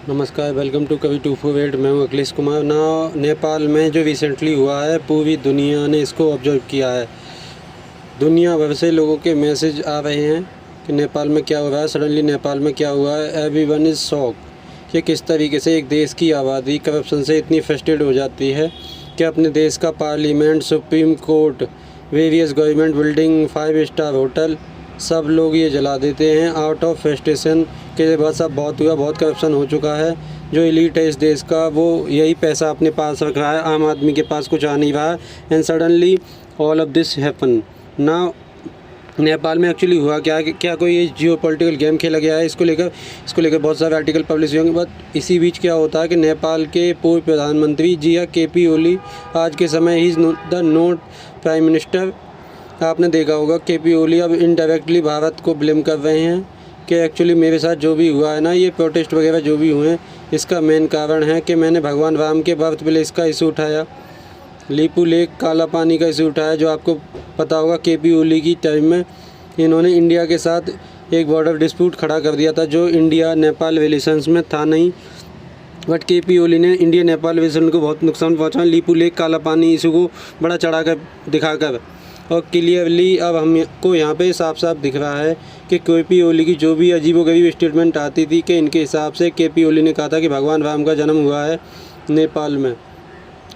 नमस्कार, welcome to कवि 248। मैं हूँ अखिलेश कुमार। नेपाल में जो रिसेंटली हुआ है, पूरी दुनिया ने इसको ऑब्जर्व किया है। दुनिया भर से लोगों के मैसेज आ रहे हैं कि नेपाल में क्या हो रहा है, सडनली नेपाल में क्या हुआ है। एवरीवन इज़ शॉक कि किस तरीके से एक देश की आबादी करप्शन से इतनी फ्रस्ट्रेट हो जाती है कि अपने देश का parliament, supreme court, various government building, 5 star hotel, सब लोग ये जला देते हैं आउट ऑफ फ्रस्ट्रेशन कि बस अब बहुत हुआ, बहुत करप्शन हो चुका है। जो एलीट है इस देश का, वो यही पैसा अपने पास रख रहा है, आम आदमी के पास कुछ आ नहीं रहा है। And suddenly all of this happen now. Nepal में एक्चुअली हुआ क्या है कि क्या कोई ये जियो पॉलिटिकल गेम खेला गया है, इसको लेकर बहुत सारे आर्टिकल पब्लिश होंगे। बट इसी बीच क्या होता है कि नेपाल के पूर्व प्रधानमंत्री जी हाँ KP ओली, आज के समय he is the note prime minister. आपने देखा होगा KP ओली अब इनडायरेक्टली भारत को ब्लेम कर रहे हैं कि एक्चुअली मेरे साथ जो भी हुआ है ना, ये प्रोटेस्ट वगैरह जो भी हुए हैं, इसका मेन कारण है कि मैंने भगवान राम के बर्थ प्लेस का इशू उठाया, लीपू लेक काला पानी का इशू उठाया। जो आपको पता होगा KP ओली की टाइम में इन्होंने इंडिया के साथ एक बॉर्डर डिस्प्यूट खड़ा कर दिया था जो इंडिया नेपाल रिलेशंस में था नहीं, बट KP ओली ने इंडिया नेपाल रिलेशन को बहुत नुकसान पहुंचा। लीपू लेक काला पानी इशू को बड़ा चढ़ा कर दिखाकर, और क्लियरली अब हमको यहाँ पे साफ साफ दिख रहा है कि KP ओली की जो भी अजीबोगरीब स्टेटमेंट आती थी कि इनके हिसाब से KP ओली ने कहा था कि भगवान राम का जन्म हुआ है नेपाल में,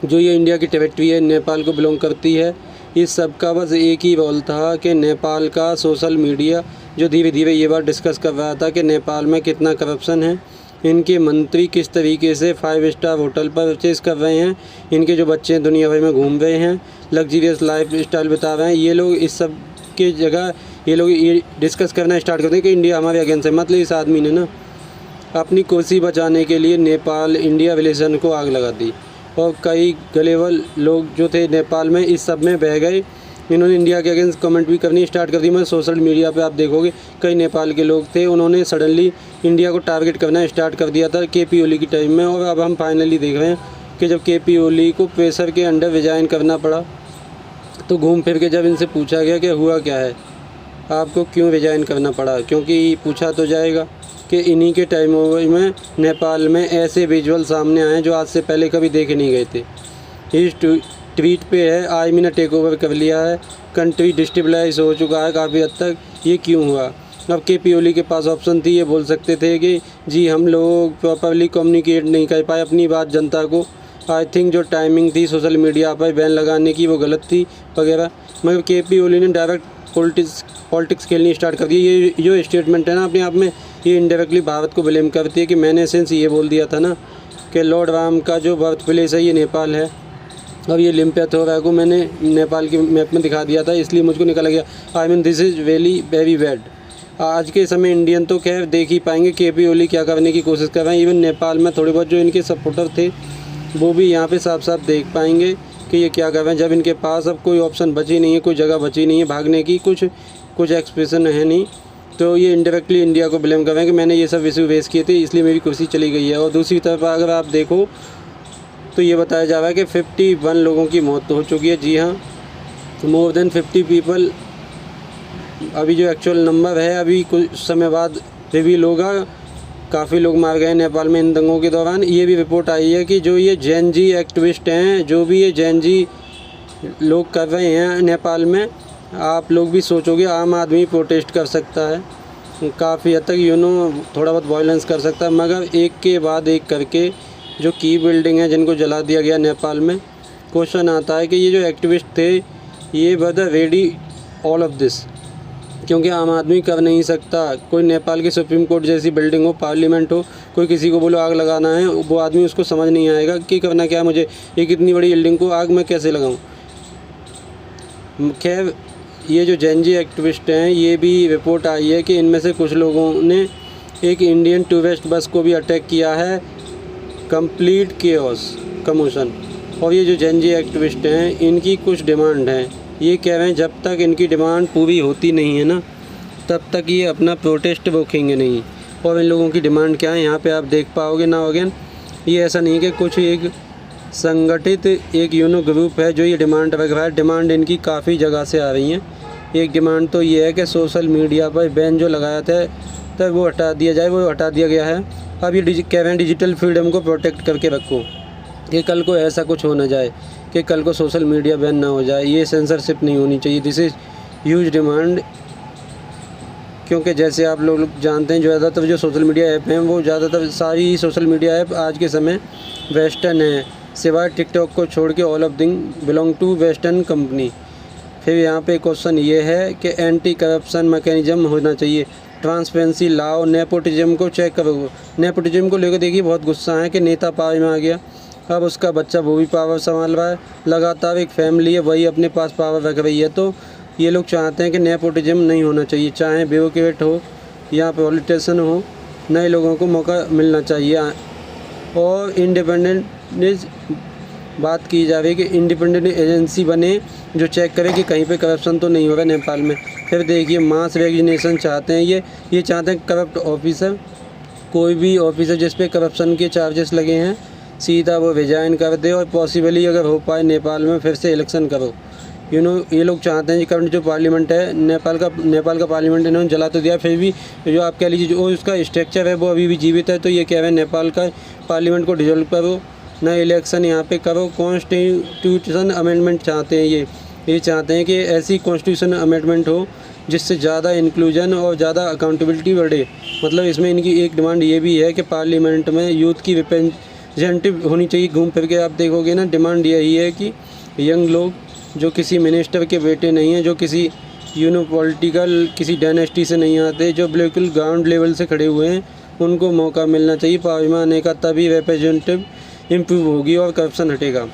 जो ये इंडिया की टेरिटरी है, नेपाल को बिलोंग करती है। इस सब का बस एक ही रोल था कि नेपाल का सोशल मीडिया जो धीरे धीरे ये बात डिस्कस कर रहा था कि नेपाल में कितना करप्शन है, इनके मंत्री किस तरीके से 5 स्टार होटल पर परचेज़ कर रहे हैं, इनके जो बच्चे दुनिया भर में घूम रहे हैं, लग्जरियस लाइफ स्टाइल बिता रहे हैं। ये लोग इस सब के जगह ये लोग ये डिस्कस करना स्टार्ट करते हैं कि इंडिया हमारे अगेंस्ट है। मतलब इस आदमी ने ना अपनी कुर्सी बचाने के लिए नेपाल इंडिया रिलेशन को आग लगा दी, और कई गलेवल लोग जो थे नेपाल में इस सब में बह गए। इन्होंने इंडिया के अगेंस्ट कमेंट भी करनी स्टार्ट कर दी। मैं सोशल मीडिया पे आप देखोगे कई नेपाल के लोग थे, उन्होंने सडनली इंडिया को टारगेट करना स्टार्ट कर दिया था KP ओली की टाइम में। और अब हम फाइनली देख रहे हैं कि जब KP ओली को प्रेशर के अंडर रिजाइन करना पड़ा, तो घूम फिर के जब इनसे पूछा गया कि हुआ क्या है, आपको क्यों रिजाइन करना पड़ा, क्योंकि पूछा तो जाएगा कि इन्हीं के टाइम में नेपाल में ऐसे विजुअल सामने आए जो आज से पहले कभी देखे नहीं गए थे। इस ट्वीट पे है, आर्मी ने टेक ओवर कर लिया है, कंट्री डिस्टेबलाइज हो चुका है काफ़ी हद तक। ये क्यों हुआ? अब KP ओली के पास ऑप्शन थी, ये बोल सकते थे कि जी हम लोग प्रॉपरली कम्युनिकेट नहीं कर पाए अपनी बात जनता को, आई थिंक जो टाइमिंग थी सोशल मीडिया पर बैन लगाने की वो गलत थी वगैरह। मगर KP ओली ने डायरेक्ट पॉलिटिक्स खेलनी स्टार्ट कर दी। ये जो स्टेटमेंट है ना, अपने आप में ये इनडायरेक्टली भारत को ब्लेम करती है कि मैंने सेंस ये बोल दिया था ना कि लॉर्ड राम का जो बर्थ प्लेस है ये नेपाल है। अब ये लिम्पियाथोरा को मैंने नेपाल के मैप में दिखा दिया था, इसलिए मुझको निकल गया। I mean this is really very bad. आज के समय इंडियन तो खैर देख ही पाएंगे KP ओली क्या करने की कोशिश कर रहे हैं। इवन नेपाल में थोड़े बहुत जो इनके सपोर्टर थे वो भी यहाँ पे साफ साफ देख पाएंगे कि ये क्या कर रहे हैं, जब इनके पास अब कोई ऑप्शन बची नहीं है, कोई जगह बची नहीं है भागने की, कुछ एक्सप्रेशन है नहीं, तो ये इनडायरेक्टली इंडिया को ब्लेम कर रहे हैं कि मैंने ये सब इशू फेस किए थे इसलिए मेरी कुर्सी चली गई है। और दूसरी तरफ अगर आप देखो तो ये बताया जा रहा है कि 51 लोगों की मौत हो चुकी है। जी हाँ, मोर देन 50 पीपल। अभी जो एक्चुअल नंबर है अभी कुछ समय बाद रिवील होगा। काफ़ी लोग मार गए नेपाल में इन दंगों के दौरान। ये भी रिपोर्ट आई है कि जो ये जैन जी एक्टिविस्ट हैं, जो भी ये जैन जी लोग कर रहे हैं नेपाल में, आप लोग भी सोचोगे आम आदमी प्रोटेस्ट कर सकता है, काफ़ी हद तक थोड़ा बहुत वायलेंस कर सकता है, मगर एक के बाद एक करके जो की बिल्डिंग है जिनको जला दिया गया नेपाल में, क्वेश्चन आता है कि ये जो एक्टिविस्ट थे ये were ready all of this, क्योंकि आम आदमी कर नहीं सकता। कोई नेपाल की सुप्रीम कोर्ट जैसी बिल्डिंग हो, पार्लियामेंट हो, कोई किसी को बोलो आग लगाना है, वो आदमी उसको समझ नहीं आएगा कि करना क्या है मुझे, एक इतनी बड़ी बिल्डिंग को आग मैं कैसे लगाऊं। खैर, ये जो जैन जी एक्टिविस्ट हैं, ये भी रिपोर्ट आई है कि इनमें से कुछ लोगों ने एक इंडियन टूरिस्ट बस को भी अटैक किया है, कंप्लीट केओस कमोशन। और ये जो जैन जी एक्टिविस्ट हैं, इनकी कुछ डिमांड है। ये कह रहे हैं जब तक इनकी डिमांड पूरी होती नहीं है ना, तब तक ये अपना प्रोटेस्ट रोकेंगे नहीं। और इन लोगों की डिमांड क्या है यहाँ पे आप देख पाओगे ना अगेन। ये ऐसा नहीं कि कुछ एक संगठित एक ग्रुप है जो ये डिमांड रख रहा है। डिमांड इनकी काफ़ी जगह से आ रही हैं। एक डिमांड तो ये है कि सोशल मीडिया पर बैन जो लगाया था तब वो हटा दिया जाए, वो हटा दिया गया है। अब ये कह रहे हैं डिजिटल फ्रीडम को प्रोटेक्ट करके रखो, कि कल को ऐसा कुछ हो ना जाए कि कल को सोशल मीडिया बैन ना हो जाए। ये सेंसरशिप नहीं होनी चाहिए, दिस इज़ ह्यूज डिमांड। क्योंकि जैसे आप लोग जानते हैं, ज़्यादातर जो सोशल मीडिया ऐप हैं वो ज़्यादातर सारी सोशल मीडिया ऐप आज के समय वेस्टर्न है, सिवाय टिकटॉक को छोड़ के all of thing belong to western company. फिर यहाँ पे क्वेश्चन ये है कि एंटी करप्शन मैकेनिज्म होना चाहिए, ट्रांसपेरेंसी लाओ, नेपोटिज्म को चेक करो। नेपोटिज्म को लेकर देखिए बहुत गुस्सा है कि नेता पावर में आ गया, अब उसका बच्चा वो भी पावर संभाल रहा है, लगातार एक फैमिली है वही अपने पास पावर रख रही है। तो ये लोग चाहते हैं कि नेपोटिज्म नहीं होना चाहिए, चाहे ब्यूरोक्रेट हो या पॉलिटिशियन हो, नए लोगों को मौका मिलना चाहिए। और इंडिपेंडेंट बात की जा रही है कि इंडिपेंडेंट एजेंसी बने जो चेक करे कि कहीं पे करप्शन तो नहीं हो रहा नेपाल में। फिर देखिए मास वैक्सीनेशन चाहते हैं, ये चाहते हैं करप्ट ऑफिसर, कोई भी ऑफिसर जिस पे करप्शन के चार्जेस लगे हैं सीधा वो रिजाइन कर दे, और पॉसिबली अगर हो पाए नेपाल में फिर से इलेक्शन करो। ये लोग चाहते हैं कि करंट जो पार्लियामेंट है नेपाल का पार्लियामेंट इन्होंने जला तो दिया, फिर भी जो आप कह लीजिए जो उसका स्ट्रक्चर है वो अभी भी जीवित है। तो ये कह रहे हैं नेपाल का पार्लियामेंट को डिसॉल्व करो, नए इलेक्शन यहाँ पे करो। कॉन्स्टिट्यूशन अमेंडमेंट चाहते हैं, ये चाहते हैं कि ऐसी कॉन्स्टिट्यूशन अमेंडमेंट हो जिससे ज़्यादा इंक्लूजन और ज़्यादा अकाउंटेबिलिटी बढ़े। मतलब इसमें इनकी एक डिमांड ये भी है कि पार्लियामेंट में यूथ की रिप्रेजेंटेटिव होनी चाहिए। घूम फिर के आप देखोगे ना, डिमांड यही है कि यंग लोग जो किसी मिनिस्टर के बेटे नहीं हैं, जो किसी पॉलिटिकल किसी डायनेस्टी से नहीं आते, जो बिल्कुल ग्राउंड लेवल से खड़े हुए हैं, उनको मौका मिलना चाहिए पावर में आने का, तभी रिप्रेजेंटेटिव इम्प्रूव होगी और करप्शन हटेगा।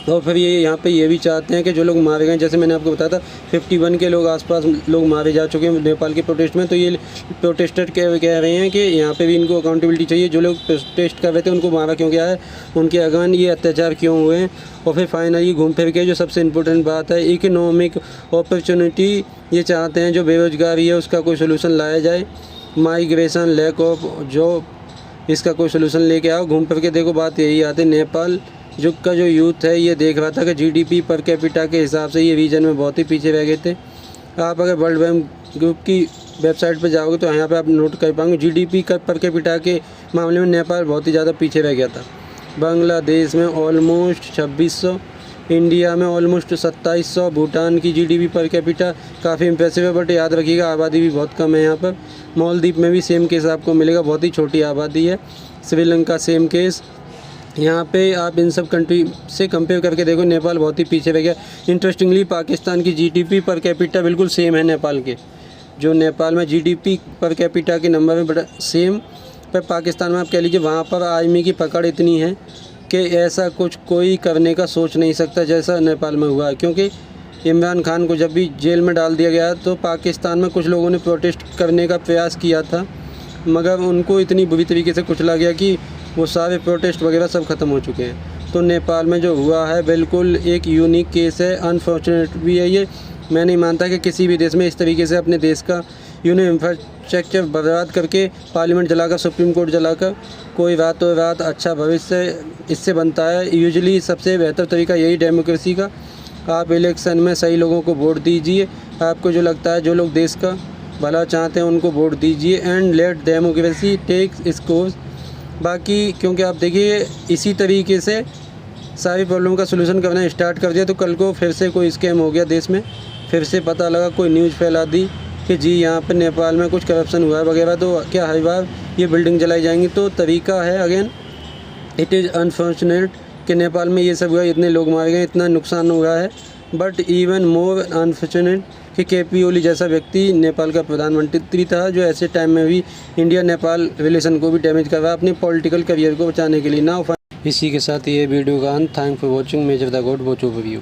और फिर ये यहाँ पे ये भी चाहते हैं कि जो लोग मारे गए, जैसे मैंने आपको बताया था 51 के लोग आसपास लोग मारे जा चुके हैं नेपाल के प्रोटेस्ट में। तो ये प्रोटेस्टर कह रहे हैं कि यहाँ पे भी इनको अकाउंटेबिलिटी चाहिए, जो लोग प्रोटेस्ट कर रहे थे उनको मारा क्यों गया है, उनके अगेंस्ट ये अत्याचार क्यों हुए हैं। और फिर फाइनली घूम फिर के जो सबसे इम्पोर्टेंट बात है इकोनॉमिक अपॉर्चुनिटी, ये चाहते हैं जो बेरोजगारी है उसका कोई सोल्यूशन लाया जाए, माइग्रेशन, लैक ऑफ जॉब, इसका कोई सोल्यूशन लेके आओ। घूम फिर के देखो बात यही आती है, नेपाल का जो यूथ है ये देख रहा था कि जीडीपी पर कैपिटा के हिसाब से ये रीजन में बहुत ही पीछे रह गए थे। आप अगर वर्ल्ड बैंक ग्रुप की वेबसाइट पर जाओगे तो यहाँ पे आप नोट कर पाएंगे जीडीपी पर कैपिटा के मामले में नेपाल बहुत ही ज़्यादा पीछे रह गया था। बांग्लादेश में ऑलमोस्ट 2600, इंडिया में ऑलमोस्ट 2700, भूटान की जीडीपी पर कैपिटा काफ़ी इंप्रेसिव है, बट याद रखिएगा आबादी भी बहुत कम है यहाँ पर। मालदीव में भी सेम केस आपको मिलेगा, बहुत ही छोटी आबादी है। Sri Lanka same case. यहाँ पे आप इन सब कंट्री से कंपेयर करके देखो, नेपाल बहुत ही पीछे रह गया। इंटरेस्टिंगली पाकिस्तान की जीडीपी पर कैपिटा बिल्कुल सेम है नेपाल के, जो नेपाल में जीडीपी पर कैपिटा के नंबर में बड़ा सेम, पर पाकिस्तान में आप कह लीजिए वहाँ पर आर्मी की पकड़ इतनी है कि ऐसा कुछ कोई करने का सोच नहीं सकता जैसा नेपाल में हुआ है। क्योंकि इमरान खान को जब भी जेल में डाल दिया गया तो पाकिस्तान में कुछ लोगों ने प्रोटेस्ट करने का प्रयास किया था, मगर उनको इतनी बुरी तरीके से कुचला गया कि वो सारे प्रोटेस्ट वगैरह सब ख़त्म हो चुके हैं। तो नेपाल में जो हुआ है बिल्कुल एक यूनिक केस है, अनफॉर्चुनेट भी है ये। मैं नहीं मानता कि किसी भी देश में इस तरीके से अपने देश का इंफ्रास्ट्रक्चर बर्बाद करके, पार्लियामेंट जलाकर, सुप्रीम कोर्ट जलाकर कोई रातों रात अच्छा भविष्य इससे बनता है। यूजुअली सबसे बेहतर तरीका यही डेमोक्रेसी का, आप इलेक्शन में सही लोगों को वोट दीजिए, आपको जो लगता है जो लोग देश का भला चाहते हैं उनको वोट दीजिए, and let democracy take its course. बाकी क्योंकि आप देखिए इसी तरीके से सारी प्रॉब्लम का सलूशन करना स्टार्ट कर दिया तो कल को फिर से कोई स्कैम हो गया देश में, फिर से पता लगा कोई न्यूज़ फैला दी कि जी यहाँ पर नेपाल में कुछ करप्शन हुआ है वगैरह, तो क्या हर बार ये बिल्डिंग जलाई जाएंगी। तो तरीका है, अगेन इट इज़ अनफॉर्चुनेट कि नेपाल में ये सब हुआ, इतने लोग मारे गए, इतना नुकसान हुआ है। बट इवन मोर अनफॉर्चुनेट कि केपी ओली जैसा व्यक्ति नेपाल का प्रधानमंत्री था, जो ऐसे टाइम में भी इंडिया नेपाल रिलेशन को भी डैमेज कर रहा है अपने पॉलिटिकल करियर को बचाने के लिए। नाउ इसी के साथ ये वीडियो का अंत। Thank for watching measure the God watch overview.